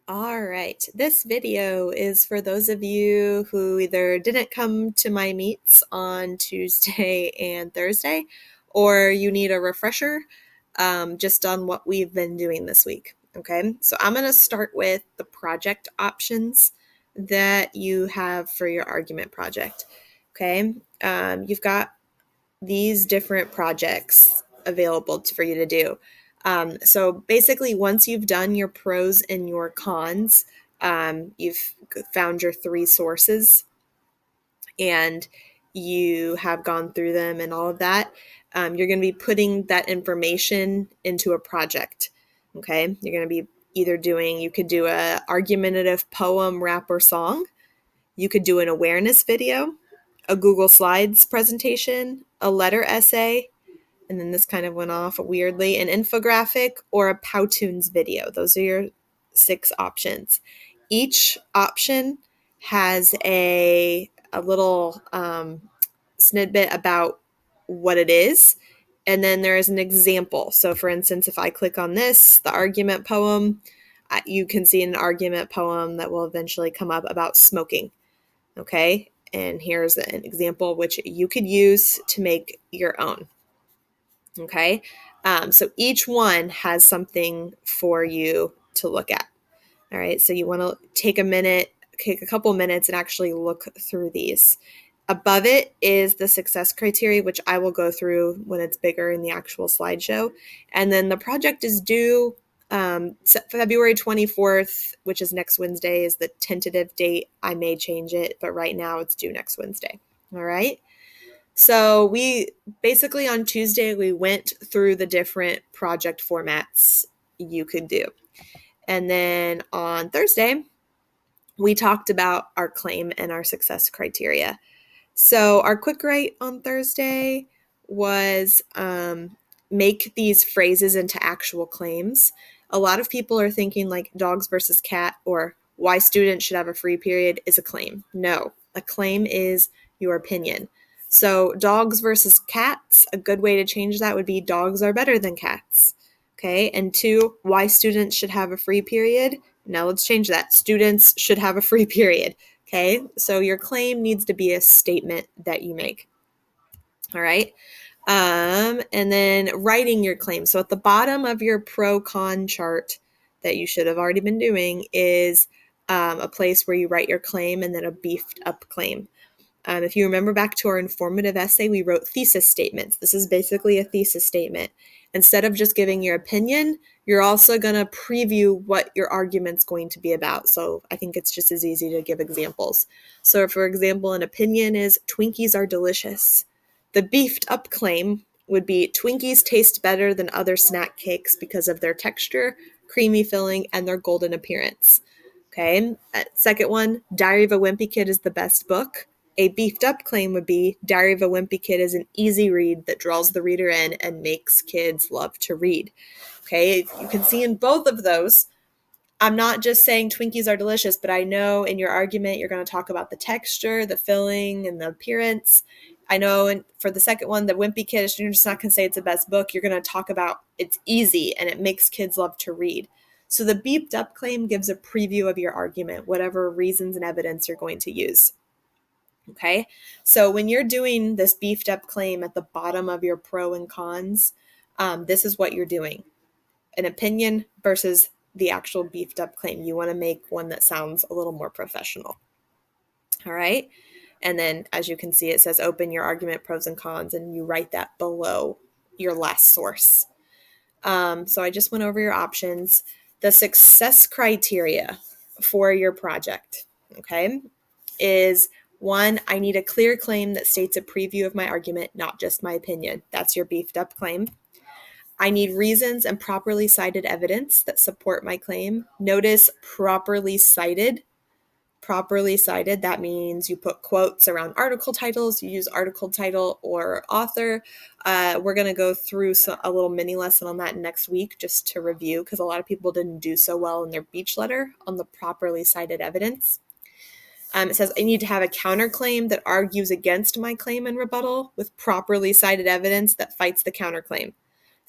All right, this video is for those of you who either didn't come to my meets on Tuesday and Thursday, or you need a refresher just on what we've been doing this week. Okay, so I'm going to start with the project options that you have for your argument project. Okay, you've got these different projects available for you to do. So basically, once you've done your pros and your cons, you've found your three sources and you have gone through them and all of that, you're going to be putting that information into a project. Okay, you're going to be either you could do a argumentative poem, rap, or song. You could do an awareness video, a Google Slides presentation, a letter essay, and then this kind of went off weirdly, an infographic, or a Powtoons video. Those are your 6 options. Each option has a little snippet about what it is, and then there is an example. So for instance, if I click on this, the argument poem, you can see an argument poem that will eventually come up about smoking. Okay, and here's an example which you could use to make your own. Okay, so each one has something for you to look at. All right, so you want to take a couple minutes and actually look through these. Above it is the success criteria, which I will go through when it's bigger in the actual slideshow. And then the project is due February 24th, which is next Wednesday, is the tentative date. I may change it, but right now it's due next Wednesday. All right. So we basically on Tuesday, we went through the different project formats you could do. And then on Thursday, we talked about our claim and our success criteria. So our quick write on Thursday was make these phrases into actual claims. A lot of people are thinking like dogs versus cat or why students should have a free period is a claim. No, a claim is your opinion. So dogs versus cats, a good way to change that would be dogs are better than cats. Okay, and 2, why students should have a free period. Now let's change that. Students should have a free period. Okay, so your claim needs to be a statement that you make. All right, and then writing your claim. So at the bottom of your pro-con chart that you should have already been doing is a place where you write your claim and then a beefed up claim. If you remember back to our informative essay, we wrote thesis statements. This is basically a thesis statement. Instead of just giving your opinion, you're also going to preview what your argument's going to be about. So I think it's just as easy to give examples. So for example, an opinion is Twinkies are delicious. The beefed up claim would be Twinkies taste better than other snack cakes because of their texture, creamy filling, and their golden appearance. Okay, second one, Diary of a Wimpy Kid is the best book. A beefed up claim would be Diary of a Wimpy Kid is an easy read that draws the reader in and makes kids love to read. Okay, you can see in both of those, I'm not just saying Twinkies are delicious, but I know in your argument you're going to talk about the texture, the filling, and the appearance. I know for the second one, the Wimpy Kid, you're just not going to say it's the best book. You're going to talk about it's easy and it makes kids love to read. So the beefed up claim gives a preview of your argument, whatever reasons and evidence you're going to use. Okay, so when you're doing this beefed up claim at the bottom of your pro and cons, this is what you're doing. An opinion versus the actual beefed up claim. You want to make one that sounds a little more professional. All right, and then as you can see, it says open your argument pros and cons, and you write that below your last source. So I just went over your options. The success criteria for your project, okay, is 1, I need a clear claim that states a preview of my argument, not just my opinion. That's your beefed up claim. I need reasons and properly cited evidence that support my claim. Notice properly cited. Properly cited, that means you put quotes around article titles, you use article title or author. We're going to go through a little mini lesson on that next week just to review because a lot of people didn't do so well in their beach letter on the properly cited evidence. It says I need to have a counterclaim that argues against my claim and rebuttal with properly cited evidence that fights the counterclaim.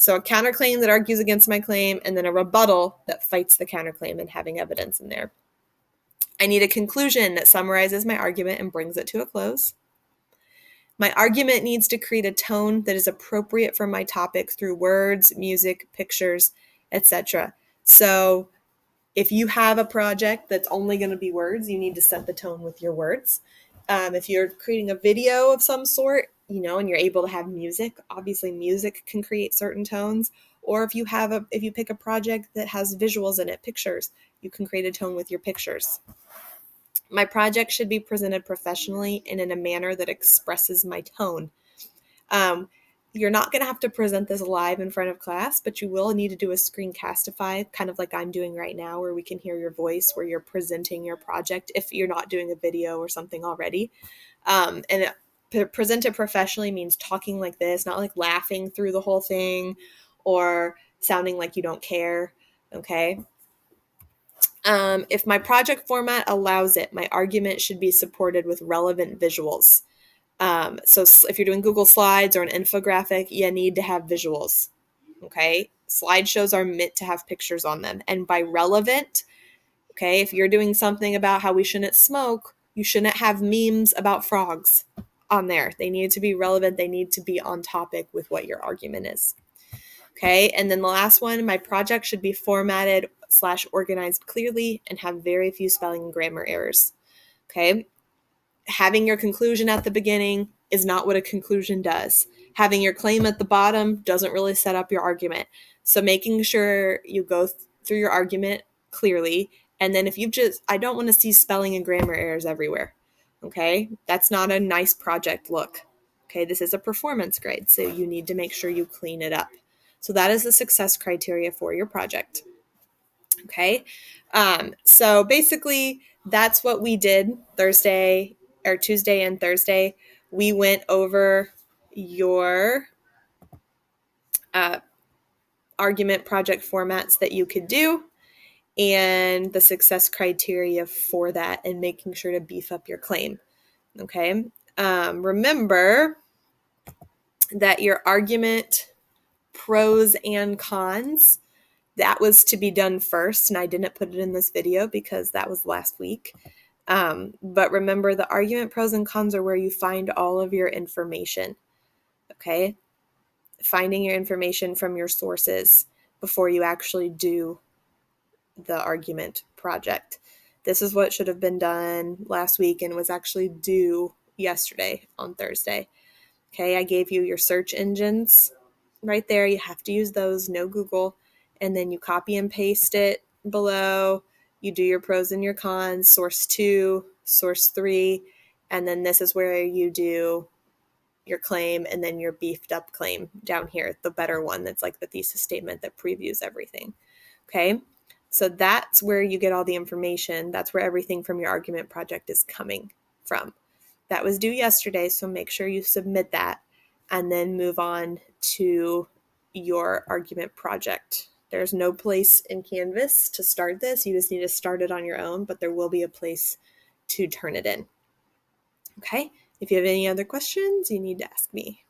So a counterclaim that argues against my claim, and then a rebuttal that fights the counterclaim and having evidence in there. I need a conclusion that summarizes my argument and brings it to a close. My argument needs to create a tone that is appropriate for my topic through words, music, pictures, etc. So if you have a project that's only going to be words, you need to set the tone with your words. If you're creating a video of some sort, and you're able to have music, obviously music can create certain tones. Or if you pick a project that has visuals in it, pictures, you can create a tone with your pictures. My project should be presented professionally and in a manner that expresses my tone. You're not going to have to present this live in front of class, but you will need to do a screencastify, kind of like I'm doing right now, where we can hear your voice, where you're presenting your project if you're not doing a video or something already. Present it professionally means talking like this, not like laughing through the whole thing or sounding like you don't care, okay? If my project format allows it, my argument should be supported with relevant visuals. So if you're doing Google Slides or an infographic, you need to have visuals, okay? Slideshows are meant to have pictures on them. And by relevant, okay, if you're doing something about how we shouldn't smoke, you shouldn't have memes about frogs on there. They need to be relevant. They need to be on topic with what your argument is. Okay, and then the last one, my project should be formatted / organized clearly and have very few spelling and grammar errors. Okay, having your conclusion at the beginning is not what a conclusion does. Having your claim at the bottom doesn't really set up your argument. So making sure you go through your argument clearly, and then if I don't want to see spelling and grammar errors everywhere. Okay, that's not a nice project look. Okay, this is a performance grade, so you need to make sure you clean it up. So that is the success criteria for your project. Okay, so basically that's what we did Tuesday and Thursday. We went over your argument project formats that you could do and the success criteria for that and making sure to beef up your claim. Okay, remember that your argument pros and cons, that was to be done first, and I didn't put it in this video because that was last week. But remember, the argument pros and cons are where you find all of your information, okay? Finding your information from your sources before you actually do the argument project. This is what should have been done last week and was actually due yesterday on Thursday. Okay, I gave you your search engines right there. You have to use those, no Google. And then you copy and paste it below. You do your pros and your cons, source 2, source 3, and then this is where you do your claim and then your beefed up claim down here, the better one that's like the thesis statement that previews everything. Okay, so that's where you get all the information. That's where everything from your argument project is coming from. That was due yesterday, so make sure you submit that and then move on to your argument project. There's no place in Canvas to start this. You just need to start it on your own, but there will be a place to turn it in. Okay? If you have any other questions, you need to ask me.